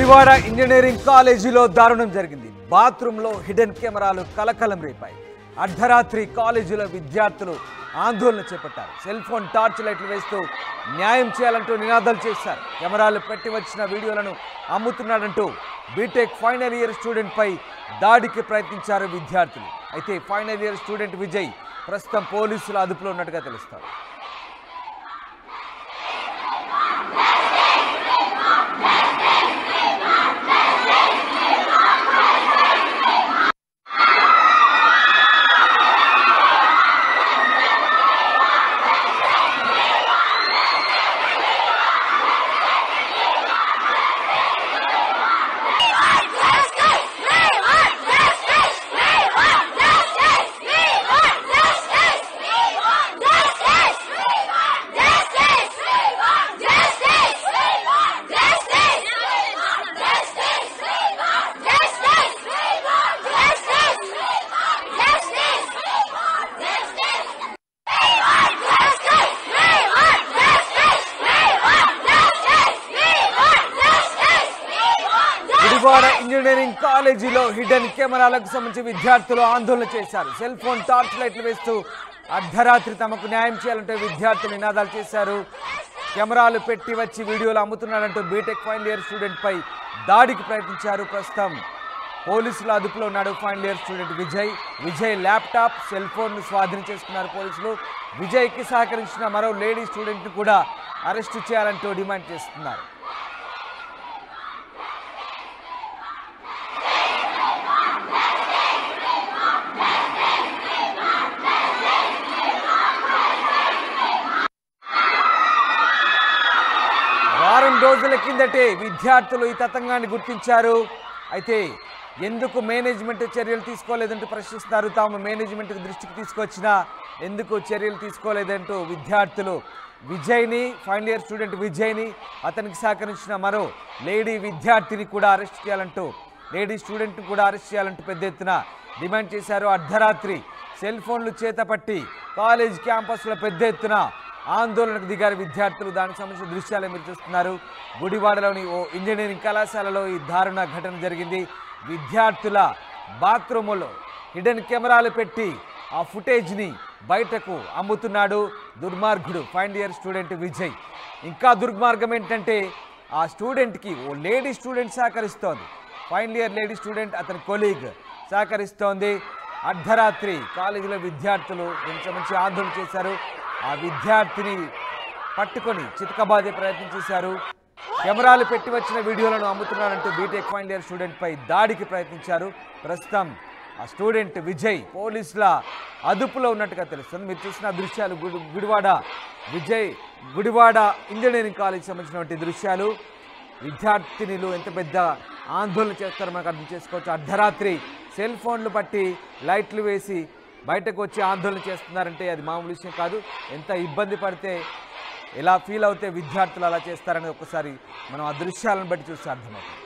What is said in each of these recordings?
Gudivada engineering కాలేజీలో దారుణం జరిగింది. బాత్రూంలో హిడెన్ కెమెరాలు కలకలం రేపాయి. అర్ధరాత్రి కాలేజీలో విద్యార్థులు ఆందోళన చేపట్టారు. సెల్ ఫోన్ టార్చ్ లైట్లు వేస్తూ న్యాయం చేయాలంటూ నినాదాలు చేశారు. కెమెరాలు పెట్టి వచ్చిన వీడియోలను అమ్ముతున్నాడంటూ బీటెక్ ఫైనల్ ఇయర్ స్టూడెంట్ పై దాడికి ప్రయత్నించారు విద్యార్థులు. అయితే ఫైనల్ ఇయర్ స్టూడెంట్ విజయ్ ప్రస్తుతం పోలీసుల అదుపులో ఉన్నట్టుగా తెలుస్తారు. గుడివాడ ఇంజనీరింగ్ కాలేజీలో హిడెన్ కెమెరాలకు సంబంధించి విద్యార్థులు ఆందోళన చేశారు. సెల్ ఫోన్ టార్చ్ లైట్లు వేస్తూ అర్ధరాత్రి తమకు న్యాయం చేయాలంటే విద్యార్థులు నినాదాలు చేశారు. కెమెరాలు పెట్టి వచ్చి వీడియోలు అమ్ముతున్నాడంటూ బీటెక్ ఫైనల్ ఇయర్ స్టూడెంట్ పై దాడికి ప్రయత్నించారు. ప్రస్తుతం పోలీసుల అదుపులో ఉన్నాడు final year student Vijay laptop cell phone స్వాధీనం చేసుకున్నారు పోలీసులు. విజయ్కి సహకరించిన మరో లేడీ స్టూడెంట్ కూడా అరెస్టు చేయాలంటూ డిమాండ్ చేస్తున్నారు. వారం రోజుల కిందటే విద్యార్థులు ఈ తతంగాన్ని గుర్తించారు. అయితే ఎందుకు మేనేజ్మెంట్ చర్యలు తీసుకోలేదంటూ ప్రశ్నిస్తున్నారు. తాము మేనేజ్మెంట్ దృష్టికి తీసుకొచ్చినా ఎందుకు చర్యలు తీసుకోలేదంటూ విద్యార్థులు విజయ్ని ఫైనల్ ఇయర్ స్టూడెంట్ విజయ్ని అతనికి సహకరించిన మరో లేడీ విద్యార్థిని కూడా అరెస్ట్ చేయాలంటూ లేడీ స్టూడెంట్ని కూడా అరెస్ట్ చేయాలంటూ పెద్ద ఎత్తున డిమాండ్ చేశారు. అర్ధరాత్రి సెల్ ఫోన్లు చేతపట్టి కాలేజ్ క్యాంపస్లో పెద్ద ఎత్తున ఆందోళనకు దిగారు విద్యార్థులు. దానికి సంబంధించిన దృశ్యాలు మీరు చూస్తున్నారు. గుడివాడలోని ఓ ఇంజనీరింగ్ కళాశాలలో ఈ దారుణ ఘటన జరిగింది. విద్యార్థుల బాత్రూములో హిడెన్ కెమెరాలు పెట్టి ఆ ఫుటేజ్ని బయటకు అమ్ముతున్నాడు దుర్మార్గుడు ఫైనల్ ఇయర్ స్టూడెంట్ విజయ్. ఇంకా దుర్మార్గం ఏంటంటే ఆ స్టూడెంట్కి ఓ లేడీ స్టూడెంట్ సహకరిస్తోంది. ఫైనల్ ఇయర్ లేడీ స్టూడెంట్ అతని కొలీగ్ సహకరిస్తోంది. అర్ధరాత్రి కాలేజీలో విద్యార్థులు దీనికి సంబంధించి ఆందోళన చేశారు. ఆ విద్యార్థిని పట్టుకొని చితకబాదే ప్రయత్నం చేశారు. కెమెరాలు పెట్టి వచ్చిన వీడియోలను అమ్ముతున్నారంటూ బీటెక్ ఫైనల్ ఇయర్ స్టూడెంట్ పై దాడికి ప్రయత్నించారు. ప్రస్తుతం ఆ స్టూడెంట్ విజయ్ పోలీసుల అదుపులో ఉన్నట్టుగా తెలుస్తుంది. మీరు చూసిన దృశ్యాలు గుడివాడ ఇంజనీరింగ్ కాలేజ్ సంబంధించినటువంటి దృశ్యాలు. విద్యార్థినులు ఎంత పెద్ద ఆందోళన చేస్తారో మనకు అర్థం చేసుకోవచ్చు. అర్ధరాత్రి సెల్ ఫోన్లు పట్టి లైట్లు వేసి బయటకు వచ్చి ఆందోళన చేస్తున్నారంటే అది మామూలు విషయం కాదు. ఎంత ఇబ్బంది పడితే ఎలా ఫీల్ అవుతే విద్యార్థులు అలా చేస్తారనేది ఒక్కసారి మనం ఆ దృశ్యాలను బట్టి చూస్తే అర్థమవుతుంది.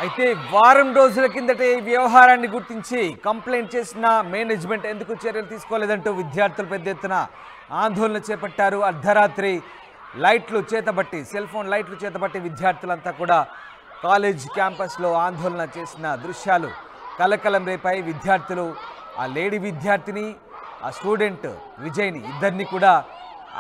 అయితే వారం రోజుల కిందటే ఈ వ్యవహారాన్ని గుర్తించి కంప్లైంట్ చేసిన మేనేజ్మెంట్ ఎందుకు చర్యలు తీసుకోలేదంటూ విద్యార్థులు పెద్ద ఎత్తున ఆందోళన చేపట్టారు. అర్ధరాత్రి లైట్లు చేతబట్టి సెల్ ఫోన్ లైట్లు చేతబట్టి విద్యార్థులంతా కూడా కాలేజ్ క్యాంపస్లో ఆందోళన చేసిన దృశ్యాలు కలకలం రేపాయి. విద్యార్థులు ఆ లేడీ విద్యార్థిని ఆ స్టూడెంట్ విజయ్ని ఇద్దరిని కూడా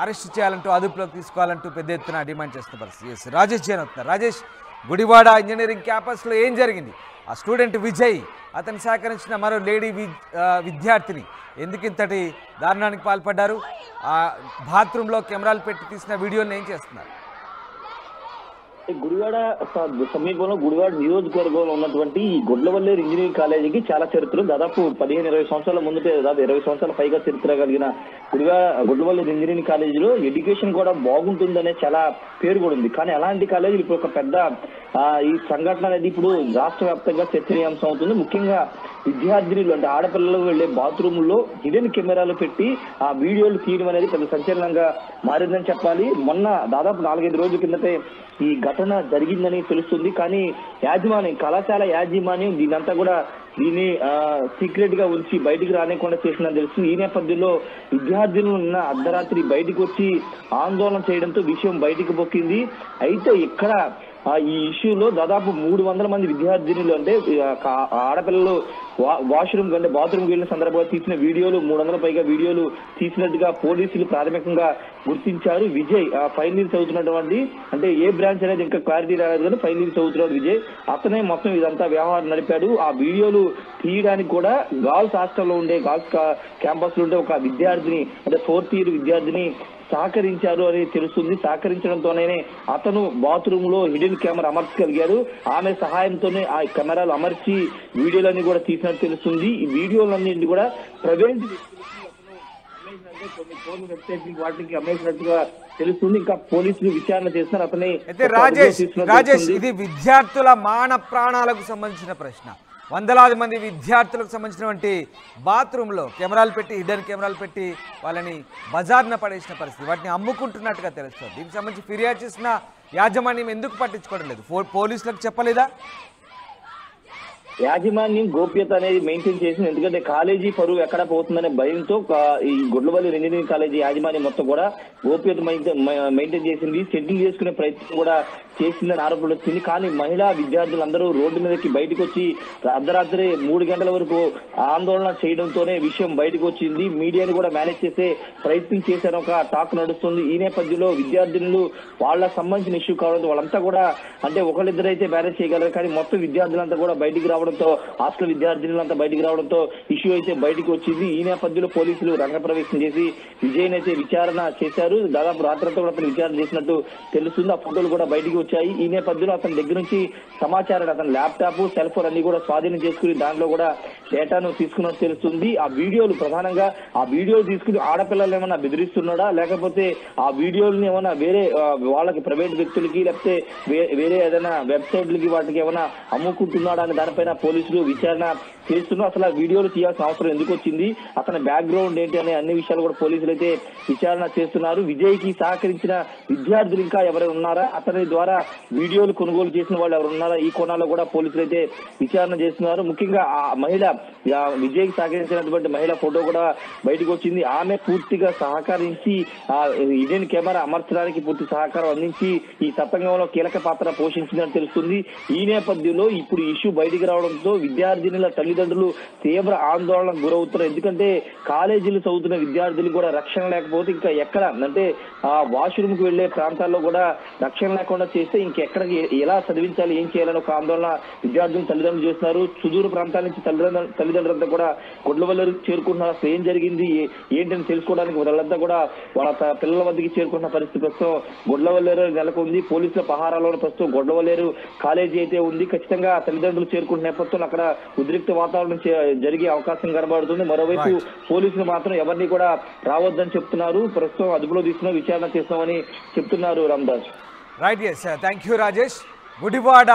అరెస్ట్ చేయాలంటూ అదుపులోకి తీసుకోవాలంటూ పెద్ద ఎత్తున డిమాండ్ చేస్తున్న పరిస్థితి. రాజేష్ జైన్ అవుతున్నారు. రాజేష్, గుడివాడ ఇంజనీరింగ్ క్యాంపస్లో ఏం జరిగింది? ఆ స్టూడెంట్ విజయ్ అతని సహకరించిన మరో లేడీ విద్యార్థిని ఎందుకు ఇంతటి దారుణానికి పాల్పడ్డారు? బాత్రూంలో కెమెరాలు పెట్టి తీసిన వీడియోని ఏం చేస్తున్నారు? గుడివాడ సమీపంలో గుడివాడ నియోజకవర్గంలో ఉన్నటువంటి ఈ గుడ్లవల్లేరు ఇంజనీరింగ్ కాలేజీకి చాలా చరిత్ర, దాదాపు 15-20 సంవత్సరాల ముందుటే, దాదాపు 20 సంవత్సరాల పైగా చరిత్ర కలిగిన గుడ్లవల్లేరు ఇంజనీరింగ్ కాలేజీలో ఎడ్యుకేషన్ కూడా బాగుంటుందనే చాలా పేరు కూడా ఉంది. కానీ అలాంటి కాలేజీలు ఇప్పుడు ఒక పెద్ద ఈ సంఘటన అనేది ఇప్పుడు రాష్ట్ర వ్యాప్తంగా చర్చనీయాంశం అవుతుంది. ముఖ్యంగా విద్యార్థినులు అంటే ఆడపిల్లలు వెళ్లే బాత్రూముల్లో హిడెన్ కెమెరాలు పెట్టి ఆ వీడియోలు తీయడం అనేది పెద్ద సంచలనంగా మారిందని చెప్పాలి. మొన్న దాదాపు 4-5 రోజుల కిందటే ఈ ఘటన జరిగిందని తెలుస్తుంది. కానీ యాజమాన్యం, కళాశాల యాజమాన్యం దీన్ని సీక్రెట్ గా ఉంచి బయటికి రానికుండా చేసిందని తెలుస్తుంది. ఈ నేపథ్యంలో విద్యార్థులు ఉన్న అర్ధరాత్రి బయటకు వచ్చి ఆందోళన చేయడంతో విషయం బయటికి పొక్కింది. అయితే ఇక్కడ ఈ ఇష్యూలో దాదాపు 300 మంది విద్యార్థినులు అంటే ఆడపిల్లలు వాష్రూమ్ అంటే బాత్రూమ్ వెళ్ళిన సందర్భంగా తీసిన వీడియోలు 300 పైగా వీడియోలు తీసినట్టుగా పోలీసులు ప్రాథమికంగా గుర్తించారు. విజయ్ ఫైనల్ ఇయర్ చదువుతున్నటువంటి, అంటే ఏ బ్రాంచ్ అనేది ఇంకా క్లారిటీ రాలేదు కానీ ఫైనల్ ఇయర్ చదువుతున్నాడు విజయ్. అతనే మొత్తం ఇదంతా వ్యవహారం నడిపాడు. ఆ వీడియోలు తీయడానికి కూడా గర్ల్స్ హాస్టల్లో ఉండే, గర్ల్స్ క్యాంపస్ లో ఉండే ఒక విద్యార్థిని అంటే 4th ఇయర్ విద్యార్థిని సహకరించారు అని తెలుస్తుంది. సహకరించడంతోనే అతను బాత్రూమ్ లో హిడెన్ కెమెరా అమర్చగలిగారు. ఆమె సహాయంతోనే ఆ కెమెరాలు అమర్చి వీడియోలన్నీ కూడా తీసినట్టు తెలుస్తుంది. ఈ వీడియోలన్నింటి కూడా ప్రైవేట్ కొన్ని ఫోన్ వెబ్సైట్ వాటికి అమ్మేసినట్టుగా తెలుస్తుంది. ఇంకా పోలీసులు విచారణ చేస్తున్నారు. అతని అయితే రాజేష్ ఇది విద్యార్థుల మాన ప్రాణాలకు సంబంధించిన ప్రశ్న. వందలాది మంది విద్యార్థులకు సంబంధించినటువంటి బాత్రూంలో కెమెరాలు పెట్టి, హిడెన్ కెమెరాలు పెట్టి వాళ్ళని బజార్న పడేసిన పరిస్థితి, వాటిని అమ్ముకుంటున్నట్టుగా తెలుస్తుంది. దీనికి సంబంధించి ఫిర్యాదు చేసిన యాజమాన్యం ఎందుకు పట్టించుకోవడం లేదు? పోలీసులకు చెప్పలేదా? యాజమాన్యం గోప్యత అనేది మెయింటైన్ చేసింది. ఎందుకంటే కాలేజీ పరువు ఎక్కడ పోతుందనే భయంతో ఈ గుడ్లవల్లేరు ఇంజనీరింగ్ కాలేజీ యాజమాన్యం మొత్తం కూడా గోప్యత మెయింటైన్ చేసింది. సెటిల్ చేసుకునే ప్రయత్నం కూడా చేసిందని ఆరోపణలు వచ్చింది. కానీ మహిళా విద్యార్థులందరూ రోడ్డు మీదకి బయటకు వచ్చి అర్ధరాత్రి 3 గంటల వరకు ఆందోళన చేయడంతోనే విషయం బయటకు వచ్చింది. మీడియాని కూడా మేనేజ్ చేసే ప్రయత్నం చేశారు, ఒక టాక్ నడుస్తుంది. ఈ నేపథ్యంలో విద్యార్థినులు వాళ్ళకి సంబంధించిన ఇష్యూ కావడంతో వాళ్ళంతా కూడా అంటే ఒకళ్ళిద్దరైతే మేనేజ్ చేయగలరు. కానీ మొత్తం విద్యార్థులంతా కూడా బయటికి రావడంతో, హాస్టల్ విద్యార్థినులంతా బయటికి రావడంతో ఇష్యూ అయితే బయటకు వచ్చింది. ఈ నేపథ్యంలో పోలీసులు రంగప్రవేశం చేసి విజయ్ అయితే విచారణ చేశారు. దాదాపు రాత్రంతా కూడా అతను విచారణ చేసినట్టు తెలుస్తుంది. ఆ ఫోటోలు కూడా బయటికి వచ్చాయి. ఈ నేపథ్యంలో అతని దగ్గర నుంచి సమాచారాన్ని, అతని ల్యాప్టాప్, సెల్ ఫోన్ అన్ని కూడా స్వాధీనం చేసుకుని దాంట్లో కూడా డేటాను తీసుకున్నట్టు తెలుస్తుంది. ఆ వీడియోలు ప్రధానంగా ఆ వీడియోలు తీసుకుని ఆడపిల్లలు ఏమైనా బెదిరిస్తున్నాడా, లేకపోతే ఆ వీడియోలని ఏమైనా వేరే వాళ్ళకి ప్రైవేట్ వ్యక్తులకి లేకపోతే వేరే ఏదైనా వెబ్సైట్లకి వాటికి ఏమైనా అమ్ముకుంటున్నాడా అని దానిపైన పోలీసులు విచారణ చేస్తున్నారు. అసలు ఆ వీడియోలు తీయాల్సిన అవసరం ఎందుకు వచ్చింది, అతని బ్యాక్గ్రౌండ్ ఏంటి అనే అన్ని విషయాలు కూడా పోలీసులు అయితే విచారణ చేస్తున్నారు. విజయ్ కి సహకరించిన విద్యార్థులు ఇంకా ఎవరైనా ఉన్నారా, అతని ద్వారా వీడియోలు కొనుగోలు చేసిన వాళ్ళు ఎవరు ఉన్నారా, ఈ కోణాల్లో కూడా పోలీసులు అయితే విచారణ చేస్తున్నారు. ముఖ్యంగా ఆ మహిళ, విజయ్ కి సహకరించినటువంటి మహిళ ఫోటో కూడా బయటకు వచ్చింది. ఆమె పూర్తిగా సహకరించి హిడెన్ కెమెరా అమర్చడానికి పూర్తి సహకారం అందించి ఈ తతంగంలో కీలక పాత్ర పోషించిందని తెలుస్తుంది. ఈ నేపథ్యంలో ఇప్పుడు ఇష్యూ బయటికి రావడంతో విద్యార్థినుల తల్లిదండ్రులు తీవ్ర ఆందోళనకు గురవుతున్నారు. ఎందుకంటే కాలేజీలు చదువుతున్న విద్యార్థులు కూడా రక్షణ లేకపోతే ఇంకా ఎక్కడ అంటే ఆ వాష్రూమ్ కు వెళ్లే ప్రాంతాల్లో కూడా రక్షణ లేకుండా చేస్తే ఇంకెక్కడికి ఎలా చదివించాలి, ఏం చేయాలని ఒక ఆందోళన విద్యార్థులు తల్లిదండ్రులు చేస్తున్నారు. సుదూర ప్రాంతాల నుంచి తల్లిదండ్రులంతా కూడా గుడ్లవల్లేరు చేరుకుంటున్నారు. అసలు ఏం జరిగింది ఏంటని తెలుసుకోవడానికి వాళ్ళంతా కూడా వాళ్ళ పిల్లల వద్దకి చేరుకుంటున్న పరిస్థితి ప్రస్తుతం గుడ్లవల్లేరు నెలకొంది. పోలీసుల పహారాలో ప్రస్తుతం గుడ్లవల్లేరు కాలేజీ అయితే ఉంది. ఖచ్చితంగా తల్లిదండ్రులు చేరుకుంటున్న నేపథ్యంలో అక్కడ ఉద్రిక్త వాతావరణం జరిగే అవకాశం కనబడుతుంది. మరోవైపు పోలీసులు మాత్రం ఎవరిని కూడా రావద్దని చెప్తున్నారు. ప్రస్తుతం అదుపులో తీసుకున్న విచారణ చేస్తామని చెప్తున్నారు. Ramdas. Right, yes, thank you Rajesh. Gudivada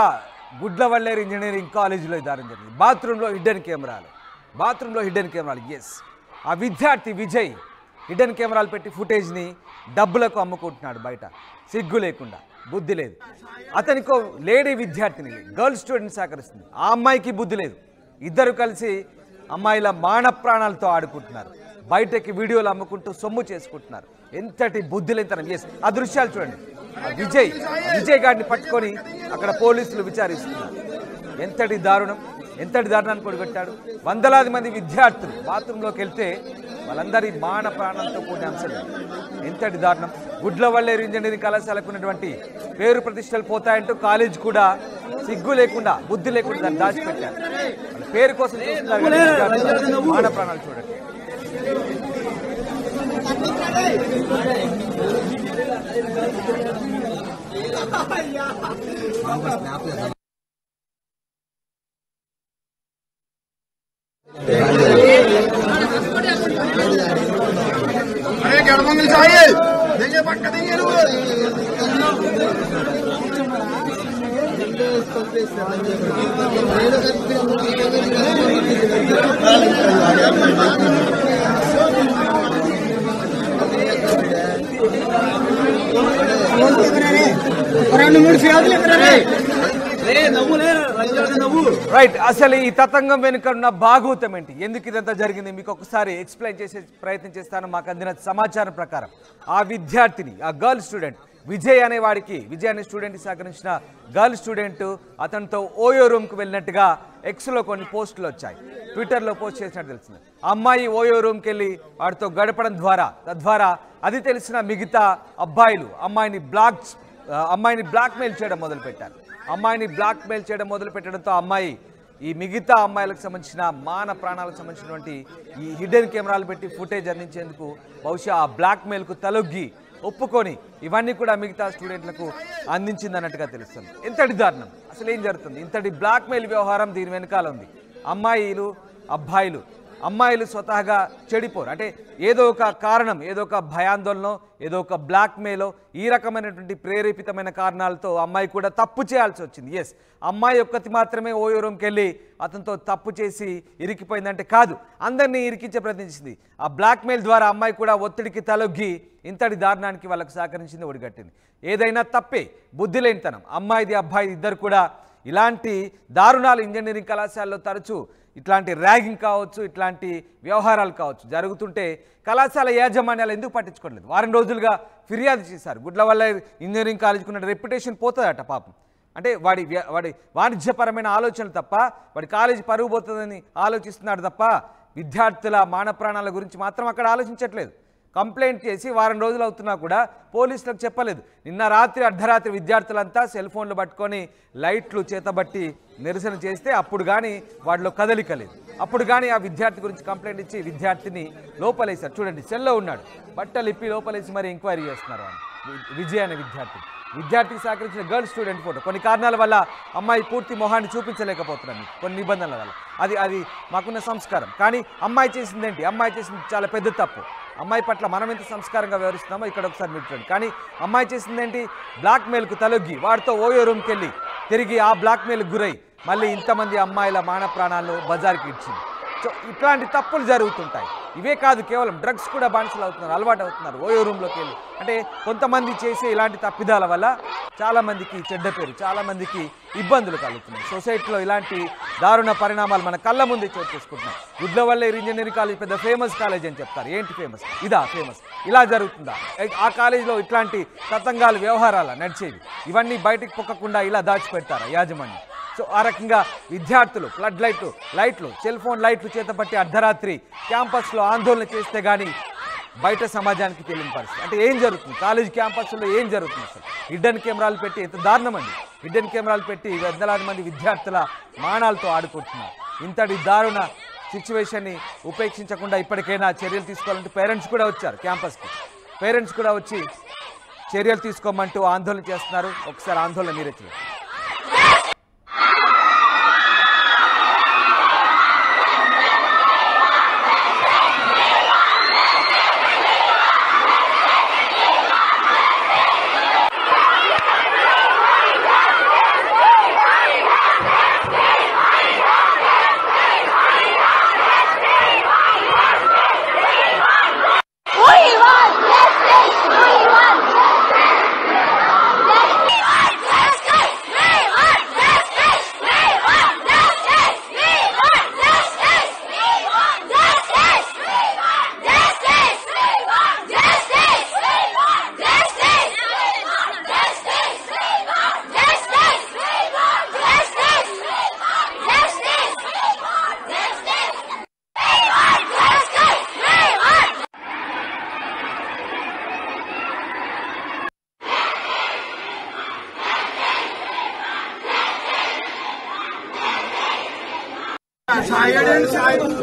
Gudlavalleru engineering కాలేజీలో దారుణం జరిగింది. బాత్రూంలో హిడెన్ కెమెరాలు. ఎస్, ఆ విద్యార్థి విజయ్ హిడెన్ కెమెరాలు పెట్టి ఫుటేజ్ని డబ్బులకు అమ్ముకుంటున్నాడు బయట, సిగ్గు లేకుండా, బుద్ధి లేదు. అతనికో లేడీ విద్యార్థిని, గర్ల్ స్టూడెంట్ సహకరిస్తుంది. ఆ అమ్మాయికి బుద్ధి లేదు. ఇద్దరు కలిసి అమ్మాయిల మాన ప్రాణాలతో ఆడుకుంటున్నారు. బయటకి వీడియోలు అమ్ముకుంటూ సొమ్ము చేసుకుంటున్నారు. ఎంతటి బుద్ధిలేంతనం. ఎస్, ఆ దృశ్యాలు చూడండి. విజయ్ గారిని పట్టుకొని అక్కడ పోలీసులు విచారిస్తున్నారు. ఎంతటి దారుణాన్ని కొడిగొట్టాడు. వందలాది మంది విద్యార్థులు బాత్రూంలోకి వెళ్తే వాళ్ళందరి మాన ప్రాణంతో కూడిన అంశం. ఎంతటి దారుణం. గుడ్లవల్లేరు ఇంజనీరింగ్ కళాశాలకు ఉన్నటువంటి పేరు ప్రతిష్టలు పోతాయంటూ కాలేజ్ కూడా సిగ్గు లేకుండా, బుద్ధి లేకుండా దాన్ని దాచిపెట్టారు. వాళ్ళ పేరు కోసం చూస్తున్నారు. మాన ప్రాణాలు చూడండి. अरे गड़बंगल चाहिए देंगे पक्का देंगे రైట్. అసలు ఈ తతంగం వెనుక ఉన్న భాగవతం ఏంటి, ఎందుకు ఇదంతా జరిగింది మీకు ఒకసారి ఎక్స్ప్లెయిన్ చేసే ప్రయత్నం చేస్తాను. మాకు అందిన సమాచారం ప్రకారం ఆ విద్యార్థిని, ఆ గర్ల్ స్టూడెంట్ విజయ్ అనే వాడికి, విజయ్ అనే స్టూడెంట్కి సహకరించిన గర్ల్ స్టూడెంట్ అతనితో ఓయో రూమ్కి వెళ్ళినట్టుగా ఎక్స్లో కొన్ని పోస్టులు వచ్చాయి, ట్విట్టర్లో పోస్ట్ చేసినట్టు తెలిసింది. అమ్మాయి ఓయో రూమ్కి వెళ్ళి వాడితో గడపడం ద్వారా తద్వారా అది తెలిసిన మిగతా అబ్బాయిలు అమ్మాయిని బ్లాక్మెయిల్ చేయడం మొదలుపెట్టారు. అమ్మాయిని బ్లాక్మెయిల్ చేయడం మొదలుపెట్టడంతో అమ్మాయి ఈ మిగతా అమ్మాయిలకు సంబంధించిన ప్రాణాలకు సంబంధించినటువంటి ఈ హిడెన్ కెమెరాలు పెట్టి ఫుటేజ్ అందించేందుకు బహుశా ఆ బ్లాక్మెయిల్కు తలొగ్గి ఒప్పుకొని ఇవన్నీ కూడా మిగతా స్టూడెంట్లకు అందించింది అన్నట్టుగా తెలుస్తుంది. ఇంతటి దారుణం, అసలు ఏం జరుగుతుంది, ఇంతటి బ్లాక్మెయిల్ వ్యవహారం దీని వెనకాల ఉంది. అమ్మాయిలు స్వతహాగా చెడిపోరు, అంటే ఏదో ఒక కారణం, ఏదో ఒక భయాందోళన, ఏదో ఒక బ్లాక్మెయిలో, ఈ రకమైనటువంటి ప్రేరేపితమైన కారణాలతో అమ్మాయి కూడా తప్పు చేయాల్సి వచ్చింది. ఎస్, అమ్మాయి ఒక్కటి మాత్రమే ఓయో రూమ్కి వెళ్ళి అతనితో తప్పు చేసి ఇరికిపోయిందంటే కాదు, అందరినీ ఇరికించే ప్రయత్నించింది. ఆ బ్లాక్మెయిల్ ద్వారా అమ్మాయి కూడా ఒత్తిడికి తలొగ్గి ఇంతటి దారుణానికి వాళ్ళకు సహకరించింది, ఒడిగట్టింది. ఏదైనా తప్పే, బుద్ధి లేనితనం. అమ్మాయిది అబ్బాయి ఇద్దరు కూడా ఇలాంటి దారుణాలు ఇంజనీరింగ్ కళాశాలలో తరచూ ఇట్లాంటి ర్యాగింగ్ కావచ్చు, ఇట్లాంటి వ్యవహారాలు కావచ్చు జరుగుతుంటే కళాశాల యాజమాన్యాలు ఎందుకు పట్టించుకోవట్లేదు? వారం రోజులుగా ఫిర్యాదు చేశారు. గుడ్లవల్ల ఇంజనీరింగ్ కాలేజీకి ఉన్న రెప్యుటేషన్ పోతుందట పాపం. అంటే వాడి వాణిజ్యపరమైన ఆలోచనలు తప్ప, వాడి కాలేజీ పరుగు పోతుందని ఆలోచిస్తున్నాడు తప్ప విద్యార్థుల ప్రాణాల గురించి మాత్రం అక్కడ ఆలోచించట్లేదు. కంప్లైంట్ చేసి వారం రోజులు అవుతున్నా కూడా పోలీసులకు చెప్పలేదు. నిన్న రాత్రి అర్ధరాత్రి విద్యార్థులంతా సెల్ ఫోన్లు పట్టుకొని లైట్లు చేతబట్టి నిరసన చేస్తే అప్పుడు కానీ వాడిలో కదలిక లేదు. అప్పుడు కానీ ఆ విద్యార్థి గురించి కంప్లైంట్ ఇచ్చి విద్యార్థిని లోపలేశారు. చూడండి, సెల్లో ఉన్నాడు, బట్టలు ఇప్పి లోపలేసి మరి ఎంక్వైరీ చేస్తున్నారు. విజయ్ అనే విద్యార్థికి సహకరించిన గర్ల్ స్టూడెంట్ ఫోటో. కొన్ని కారణాల వల్ల అమ్మాయి పూర్తి మొహాన్ని చూపించలేకపోతున్నాను, కొన్ని నిబంధనల వల్ల. అది మాకున్న సంస్కారం. కానీ అమ్మాయి చేసింది ఏంటి? అమ్మాయి చేసింది చాలా పెద్ద తప్పు. అమ్మాయి పట్ల మనం ఎంత సంస్కారంగా వ్యవహరిస్తున్నామో ఇక్కడ ఒకసారి మీరు చూడండి. కానీ అమ్మాయి చేసింది ఏంటి? బ్లాక్మెయిల్కు తలొగ్గి వాడితో ఓయో రూమ్కి వెళ్ళి తిరిగి ఆ బ్లాక్మెయిల్కి గురై మళ్ళీ ఇంతమంది అమ్మాయిల ప్రాణాలను బజార్కి ఇచ్చింది. సో ఇట్లాంటి తప్పులు జరుగుతుంటాయి. ఇవే కాదు, కేవలం డ్రగ్స్ కూడా బానిసలు అవుతున్నారు, అలవాటు అవుతున్నారు ఓయో రూమ్లోకి వెళ్ళి. అంటే కొంతమంది చేసే ఇలాంటి తప్పిదాల వల్ల చాలామందికి చెడ్డ పేరు, చాలామందికి ఇబ్బందులు కలుగుతున్నాయి. సొసైటీలో ఇలాంటి దారుణ పరిణామాలు మన కళ్ళ ముందే చోటు చేసుకుంటున్నాయి. గుడ్లవల్లేరు ఇంజనీరింగ్ కాలేజ్ పెద్ద ఫేమస్ కాలేజ్ అని చెప్తారు. ఏంటి ఫేమస్? ఇదా ఫేమస్? ఇలా జరుగుతుందా? ఆ కాలేజీలో ఇట్లాంటి తతంగాలు, వ్యవహారాలు నడిచేవి. ఇవన్నీ బయటికి పొక్కకుండా ఇలా దాచిపెడతారా యాజమాన్యం? సో ఆ రకంగా విద్యార్థులు ఫ్లడ్ లైట్లు సెల్ ఫోన్ లైట్లు చేతపట్టి అర్ధరాత్రి క్యాంపస్లో ఆందోళన చేస్తే కానీ బయట సమాజానికి తెలియని పరిస్థితి. అంటే ఏం జరుగుతుంది కాలేజ్ క్యాంపస్లో, ఏం జరుగుతుంది అసలు? హిడ్డెన్ కెమెరాలు పెట్టి, ఎంత దారుణం అండి, హిడ్డెన్ కెమెరాలు పెట్టి వందలాది మంది విద్యార్థుల మానాలతో ఆడుకుంటున్నారు. ఇంతటి దారుణ సిచ్యువేషన్ని ఉపేక్షించకుండా ఇప్పటికైనా చర్యలు తీసుకోవాలంటే పేరెంట్స్ కూడా వచ్చారు క్యాంపస్కి. పేరెంట్స్ కూడా వచ్చి చర్యలు తీసుకోమంటూ ఆందోళన చేస్తున్నారు. ఒకసారి ఆందోళన మీరే చేయండి.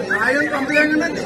సాయం పంపించండి.